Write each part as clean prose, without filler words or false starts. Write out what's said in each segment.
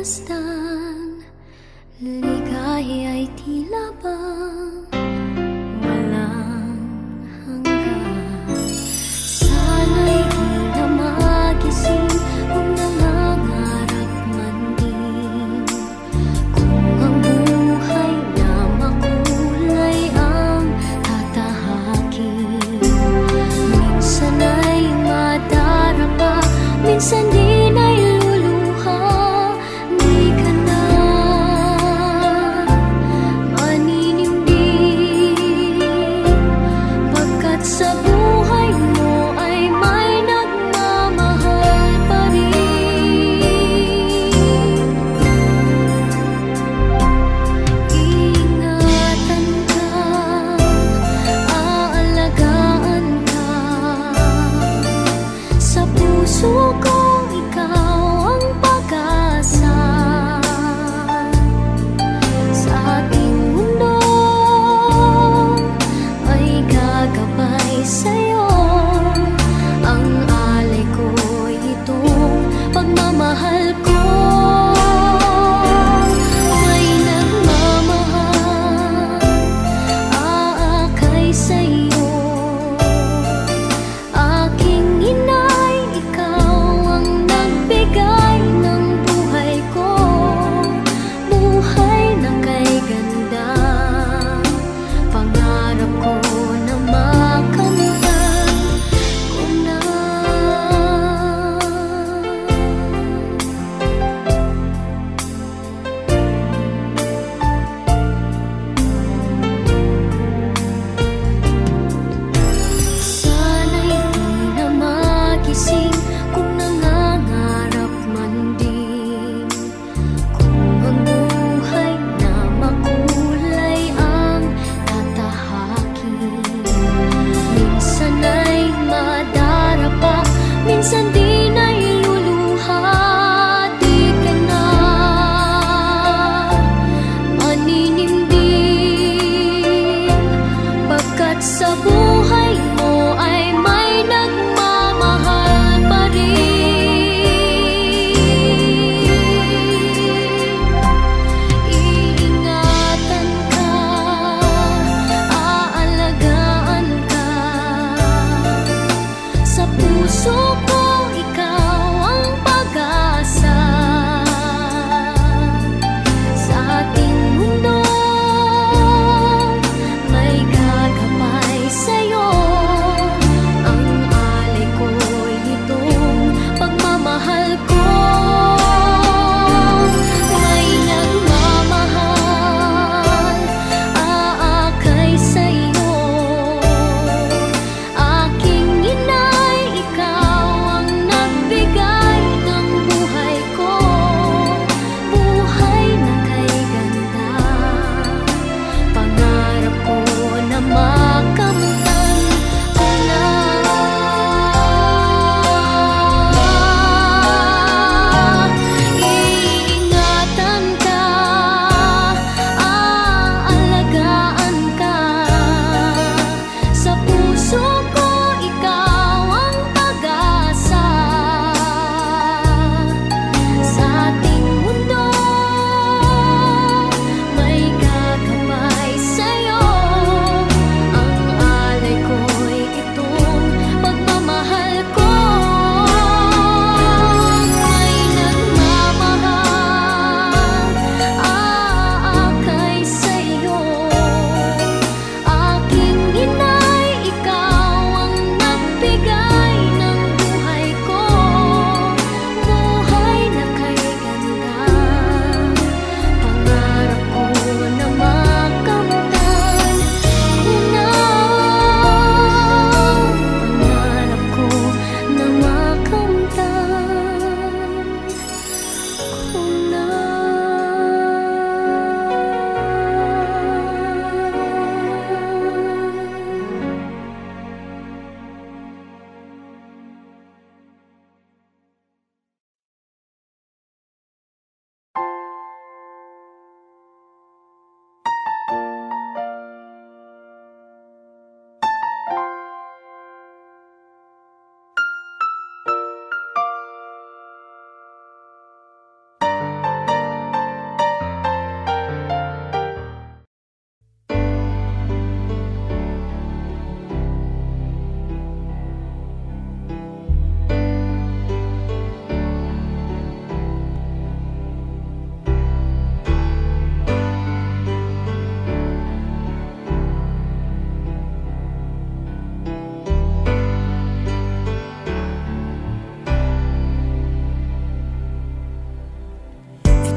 pagmasdan, ligaya'y tila bang walang hanggan. Sana'y di na magising kung nangangarap man din, kung ang buhay na makulay ang tatahakin. Minsan ay madarapa, minsan din ay luluha. Di ka na maniniwala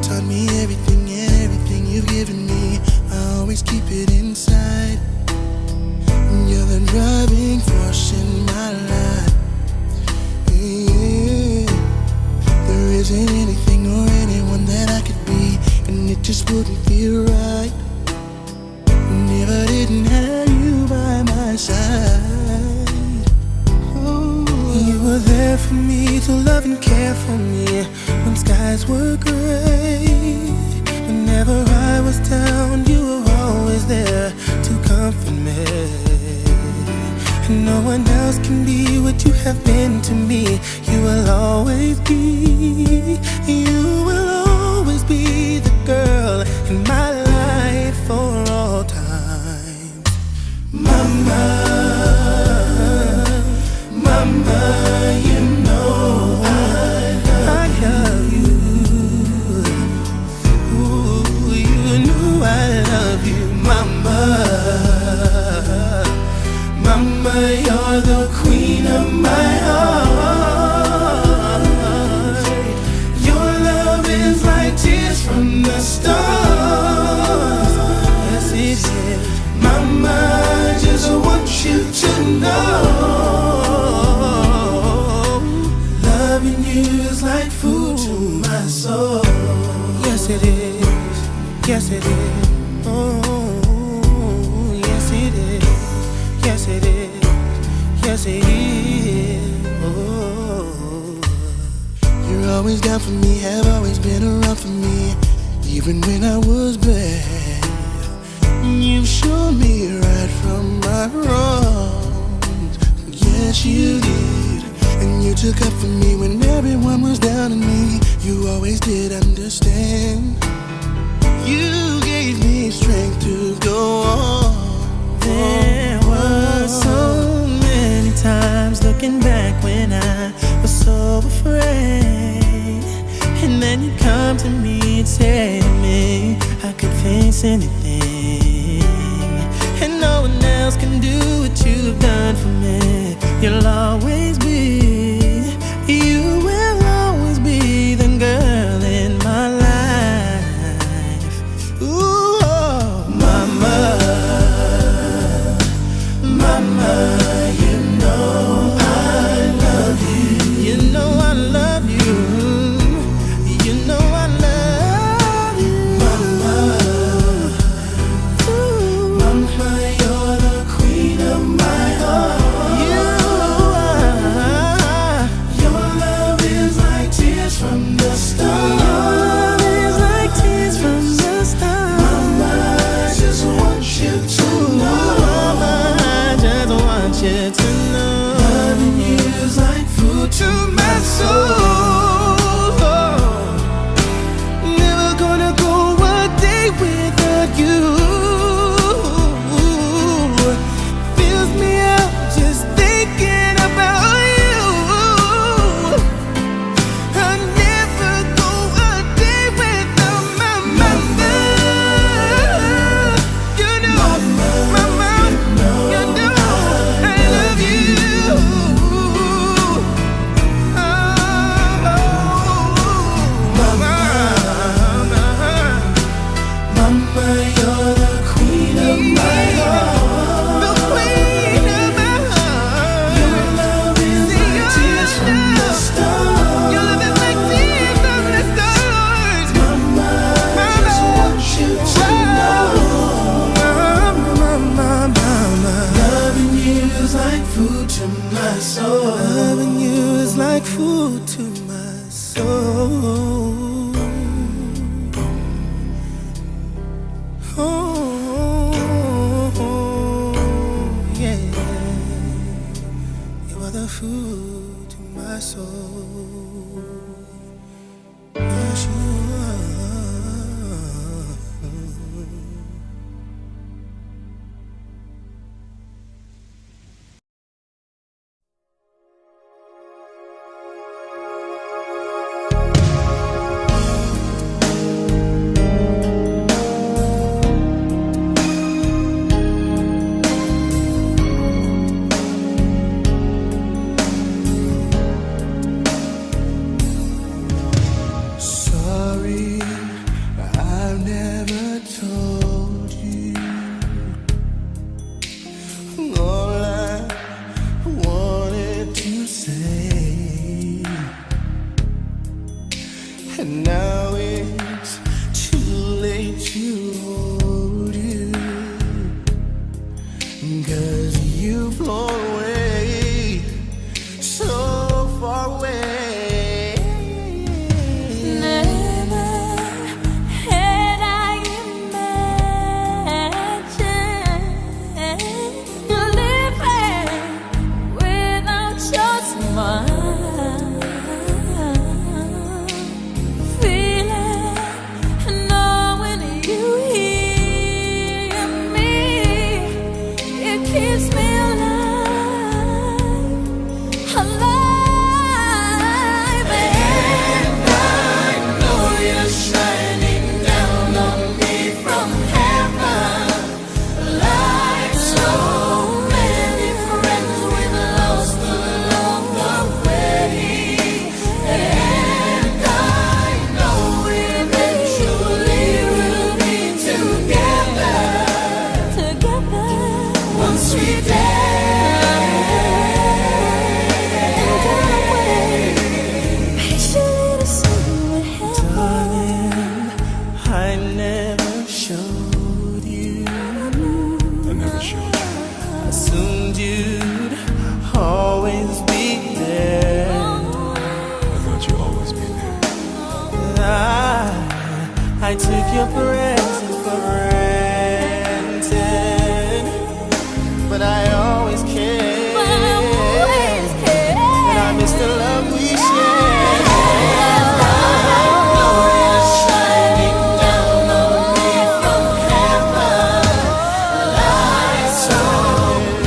taught me everything, everything you've given me. I always keep it inside. You're the driving force in my life. Yeah. There isn't anything or anyone that I could be, and it just wouldn't feel right if I didn't have you by my side. Oh. You were there for me to love and care for me when skies were gray. Whenever I was down, you were always there to comfort me. And no one else can be what you have been to me. You will always be, you will always be the girl in my life for all time. Mama, mama, you know I love you. Ooh, you know I love you, mama. Mama, you're the queen of my heart. Your love is like tears from the stars. Yes, it is. Mama, I just want you to know, loving you is like food to my soul. Yes, it is. Yes, it is. Oh, yes, it is. Yes, it is. Yes, it is. Oh. You're always down for me, have always been around for me, even when I was bad. You've shown me right from my wrongs. Yes, you did. And you took up for me when everyone was down on me. You always did understand. You gave me strength to go on. There were so many times looking back when I was so afraid, and then you come to me and say to me I could face anything, and no one else can do what you've done for me. You'll always be, you will always be the girl in my life. Ooh, oh, mama. Mama, you know I love you. You know I love you. You know I love you. Mama, ooh. Mama, you're the queen of my heart. You are. never told you all I wanted to say, and now it's too late to hold you, 'cause you've flown away, so far away. Never had I imagined you living without your smile, feeling, knowing you hear me, it keeps me alive, alive. And I know you're shining down on me from heaven, like so many friends we've lost along the way. And I know eventually we'll be together, together, one sweet day. Patiently to see what happens. Darling, I never showed you. I never showed you. Assumed you'd always be there. I thought you'd always be there. I took your presence for granted, but I always cared, But I always cared. and I miss the love we shared. Shining down on me from heaven, like so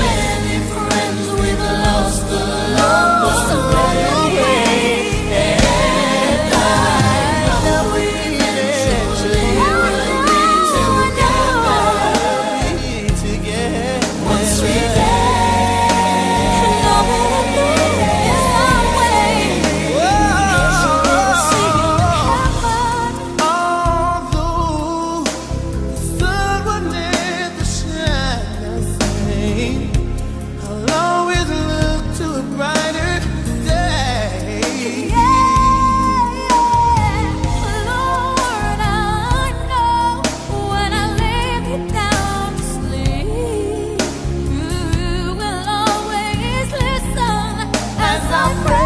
many friends we've lost along the way. And I know eventually we'll be together, one sweet day. Although the sun will never shine, I say, I'll always look to a brighter day. Lord, I know when I lay me down to sleep, you will always listen as I pray.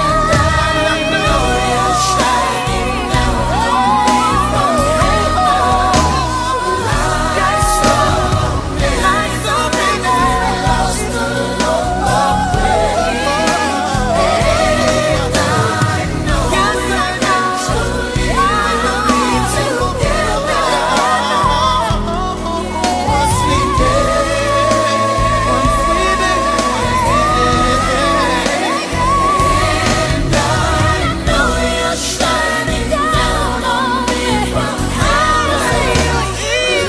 And I know you're shining down on me from heaven, like so many lost along the way. And I know eventually we'll be together, one sweet day, one sweet day. And I know you're shining down on me from heaven,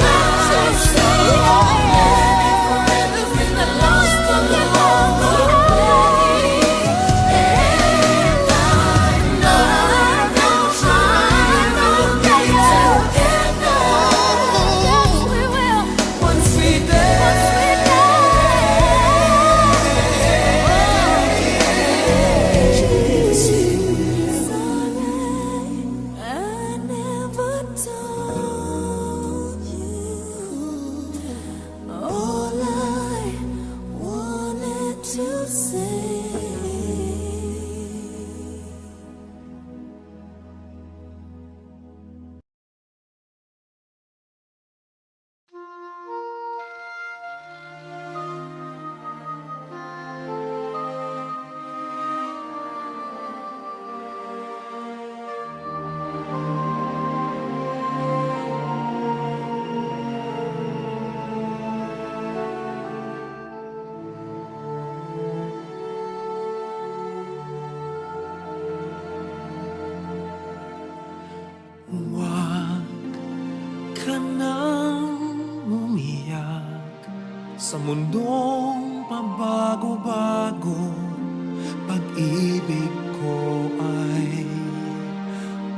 like so many friends we've lost along the way. And I know eventually we'll be together, yes we will, one sweet day, one sweet day. I never told you all I wanted to say. Huwag ka nang umiyak sa mundong pabago-bago. Pag-ibig ko ay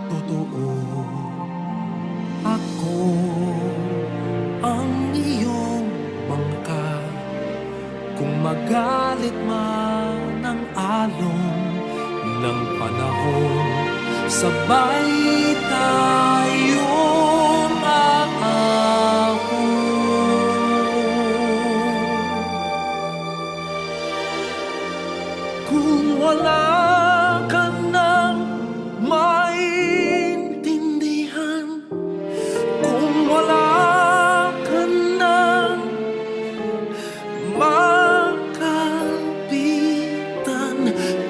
totoo. Ako ang iyong bangka. Kung magalit man ang alon ng panahon, sabay tayong aahon. Kung wala ka nang maintindihan, kung wala ka nang makapitan,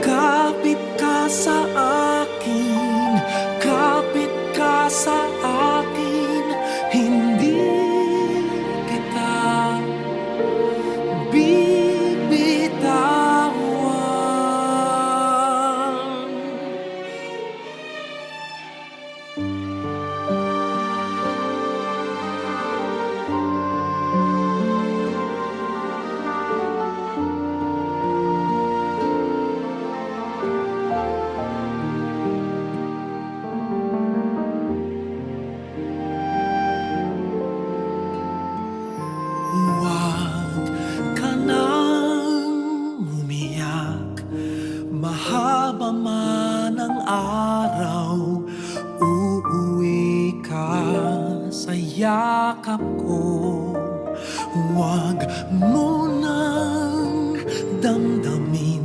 kapit ka sa akin, kapit ka sa akin, hindi kita bibitawan. Huwag ka nang umiyak, mahaba man ang araw, uuwi ka sa yakap ko. Huwag mo nang damdamin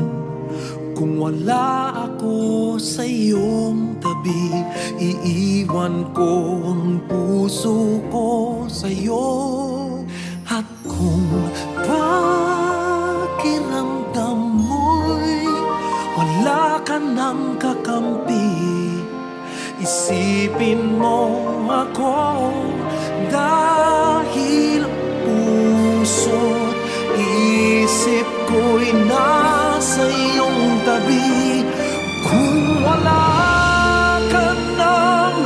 kung wala ako sa iyong tabi. Iiwan ko ang puso ko sa iyo. At kung pakiramdam mo'y wala ka nang kakampi, isipin mo ako, dahil puso't isip ko'y nasa iyong tabi. Kung wala ka nang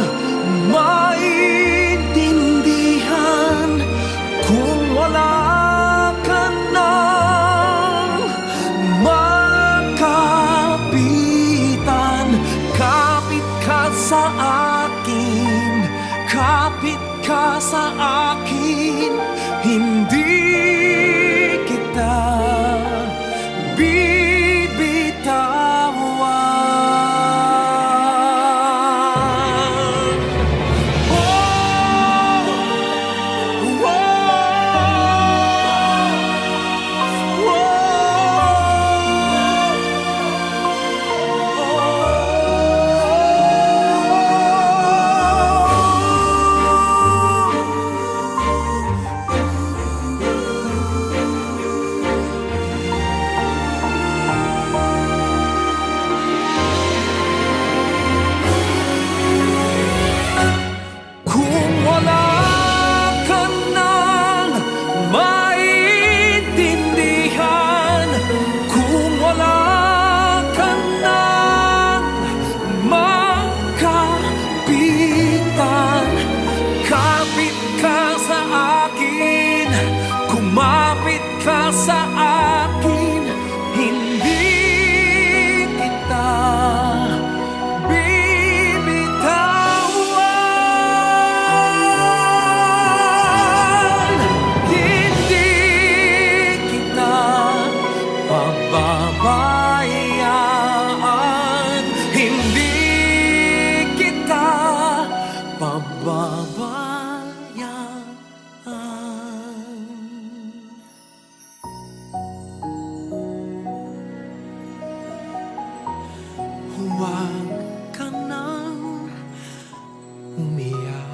maintindihan, kung wala ka nang makapitan, kapit ka sa akin, kapit ka sa akin, hindi kita bibitawan. Kung wala ka nang maintindihan, kung wala ka nang makapitan, kapit ka sa akin, kumapit ka sa akin, hindi kita bibitawan. Hindi kita pababayaan, hindi kita pababayaan. Huwag ka nang umiyak.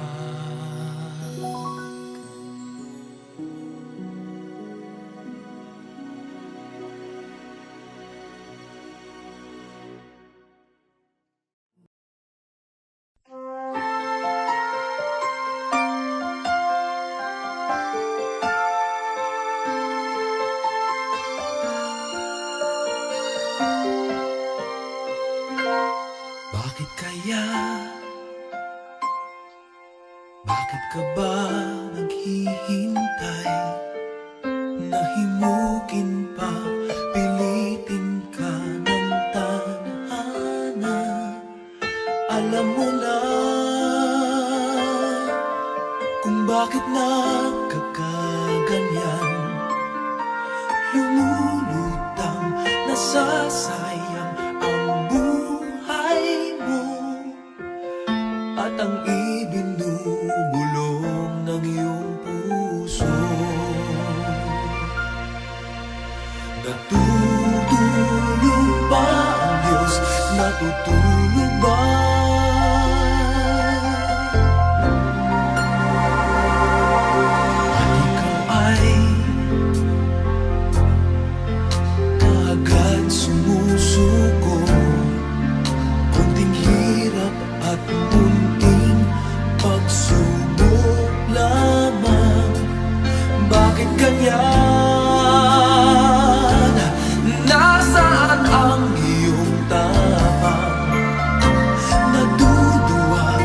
Bakit kaya? Bakit ka ba naghihintay? Nahimukin pa, pilitin ka ng tadhana. Alam mo na kung bakit nagkakaganyan. Lumulutang nasasayang ang buhay mo at ang ibinubulong ng iyong puso. Natutulog ba ang Diyos? Natutulog ba? At ikaw ay kaagad sumusuko. Kunting hirap at munting pagsubok lamang. Bakit ganyan? Nasaan ang iyong tapang? Naduduwag,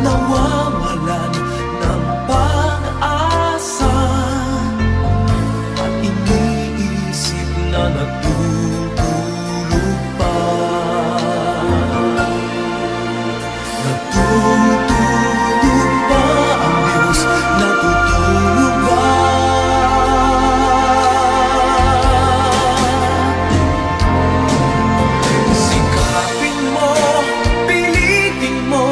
nawawalan ng pag-asa, at iniisip na natutulog pa. Natutulog ba ang Diyos? Natutulog ba? Sikapin mo, pilitin mo,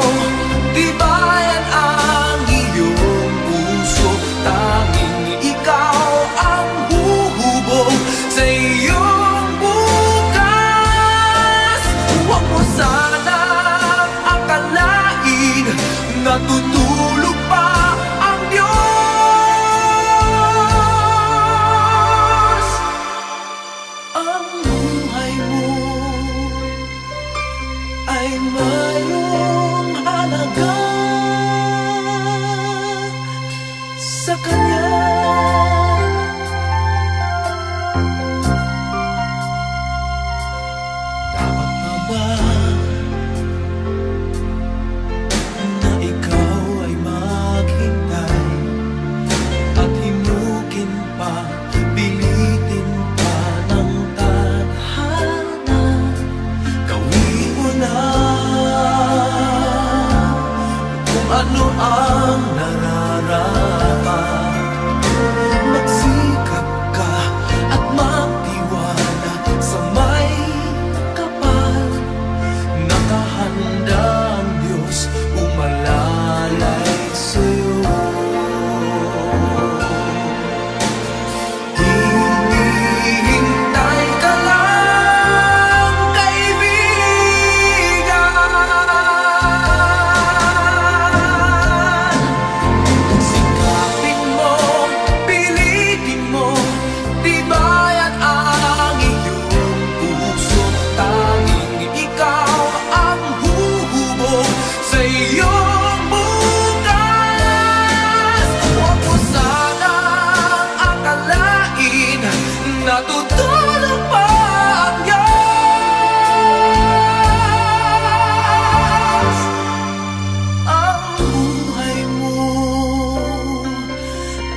tibayan ang iyong puso. Tanging ikaw ang huhubog sa iyong bukas. Huwag mo sanang akalain natutulog pa ang Diyos. Ang buhay mo ay mayroong halaga sa Kanya. Dapat na ba na ikaw ay maghintay at himukin pa, pilitin pa ng tadhana? Gawin mo na kung ano ang nararapat. Magsikap ka at magtiwala sa may kapal. Nakahanda ang Diyos umalalay sa'yo. Hinihintay ka lang, kaibigan. Sikapin mo, pilitin mo, tibayan ang iyong puso. Tanging ikaw ang huhubog sa iyong bukas. Huwag mo sanang akalain natutulog pa ang Diyos. Ang buhay mo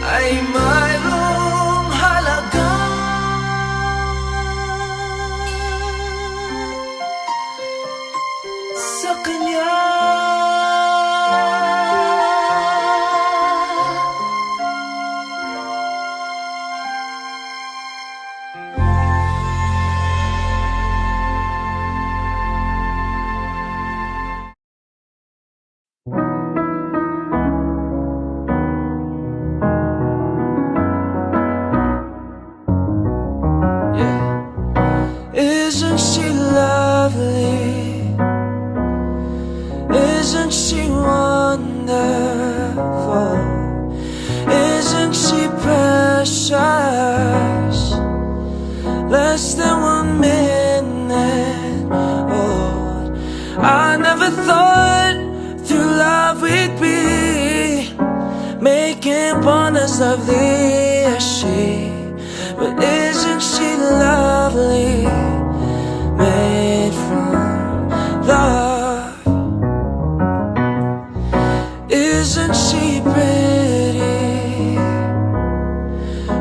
ay mayroong halaga sa Kanya. Isn't she lovely? Isn't she wonderful? Isn't she precious? Less than 1 minute old. I never thought through love we'd be making one as lovely as she. But isn't she lovely? Made from love. Isn't she pretty?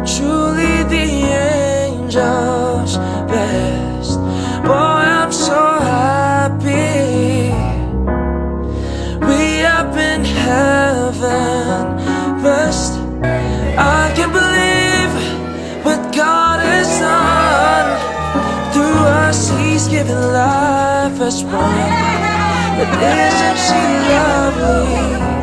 Truly the angel's best. Boy, I'm so happy first one. But isn't she lovely?